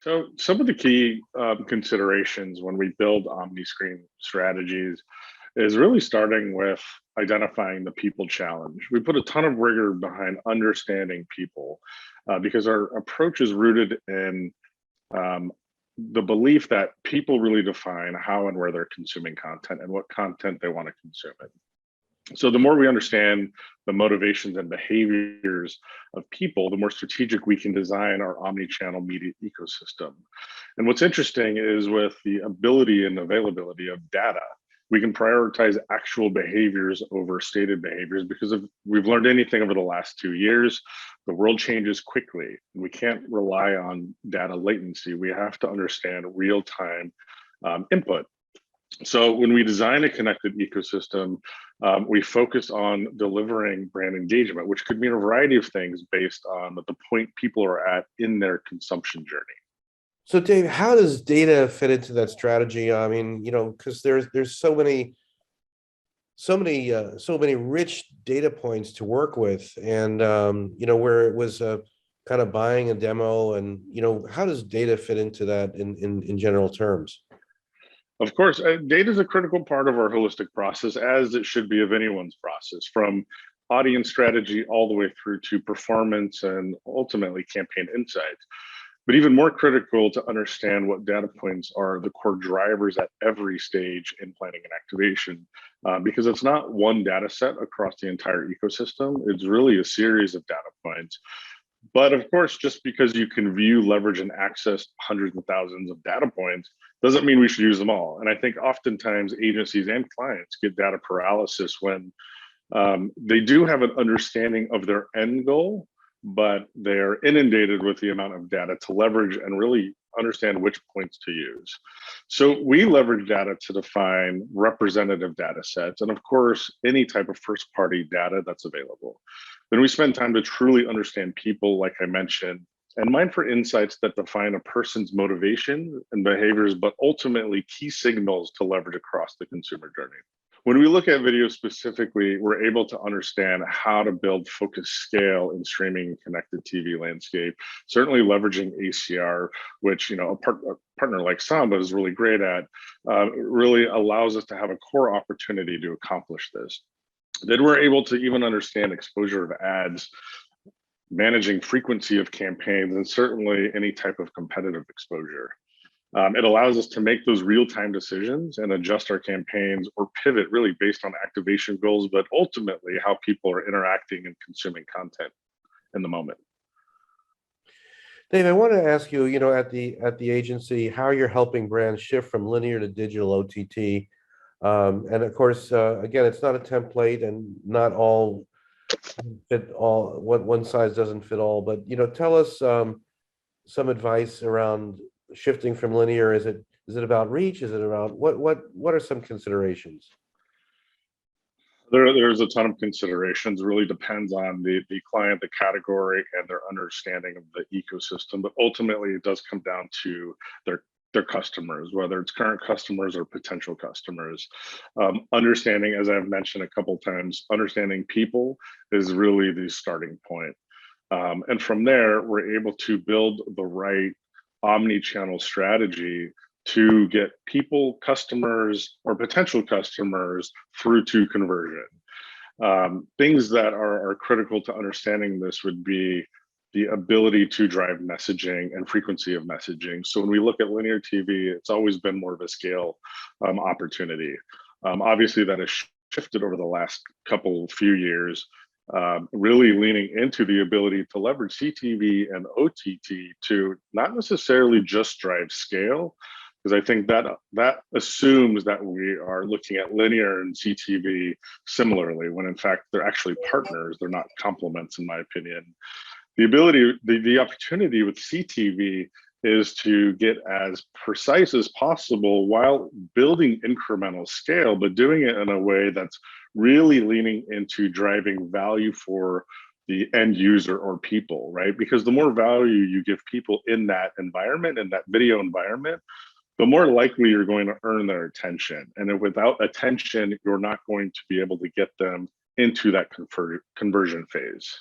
So, some of the key considerations when we build omni-screen strategies is really starting with identifying the people challenge. We put a ton of rigor behind understanding people because our approach is rooted in um, the belief that people really define how and where they're consuming content and what content they want to consume it. So the more we understand the motivations and behaviors of people, the more strategic we can design our omni-channel media ecosystem. And what's interesting is with the ability and availability of data, we can prioritize actual behaviors over stated behaviors because if we've learned anything over the last 2 years, the world changes quickly. We can't rely on data latency. We have to understand real-time input. So when we design a connected ecosystem, we focus on delivering brand engagement, which could mean a variety of things based on the point people are at in their consumption journey. So Dave, how does data fit into that strategy? I mean, because there's so many rich data points to work with, and where it was kind of buying a demo, and how does data fit into that in general terms? Of course, data is a critical part of our holistic process, as it should be of anyone's process, from audience strategy all the way through to performance and ultimately campaign insights. But even more critical to understand what data points are the core drivers at every stage in planning and activation, because it's not one data set across the entire ecosystem. It's really a series of data points. But of course, just because you can view, leverage, and access hundreds of thousands of data points doesn't mean we should use them all. And I think oftentimes agencies and clients get data paralysis when they do have an understanding of their end goal, but they're inundated with the amount of data to leverage and really understand which points to use. So we leverage data to define representative data sets, and of course, any type of first party data that's available. Then we spend time to truly understand people, like I mentioned, and mine for insights that define a person's motivation and behaviors, but ultimately key signals to leverage across the consumer journey. When we look at video specifically, we're able to understand how to build focused scale in streaming and connected TV landscape, certainly leveraging ACR, which a partner like Samba is really great at, really allows us to have a core opportunity to accomplish this. Then we're able to even understand exposure of ads, managing frequency of campaigns, and certainly any type of competitive exposure. It allows us to make those real-time decisions and adjust our campaigns or pivot really based on activation goals, but ultimately how people are interacting and consuming content in the moment. Dave, I want to ask you, at the agency, how you're helping brands shift from linear to digital OTT. And of course, again, it's not a template, and not all fit all. One size doesn't fit all. But tell us some advice around shifting from linear. Is it about reach? Is it around what are some considerations? There's a ton of considerations. It really depends on the client, the category, and their understanding of the ecosystem. But ultimately, it does come down to their customers, whether it's current customers or potential customers. Understanding, as I've mentioned a couple of times, understanding people is really the starting point. And from there, we're able to build the right omni-channel strategy to get people, customers, or potential customers through to conversion. Things that are critical to understanding this would be the ability to drive messaging and frequency of messaging. So when we look at linear TV, it's always been more of a scale opportunity. Obviously, that has shifted over the last few years, really leaning into the ability to leverage CTV and OTT to not necessarily just drive scale, because I think that assumes that we are looking at linear and CTV similarly, when in fact they're actually partners, they're not complements, in my opinion. The opportunity with CTV is to get as precise as possible while building incremental scale, but doing it in a way that's really leaning into driving value for the end user or people, right? Because the more value you give people in that environment, in that video environment, the more likely you're going to earn their attention. And if without attention, you're not going to be able to get them into that conversion phase.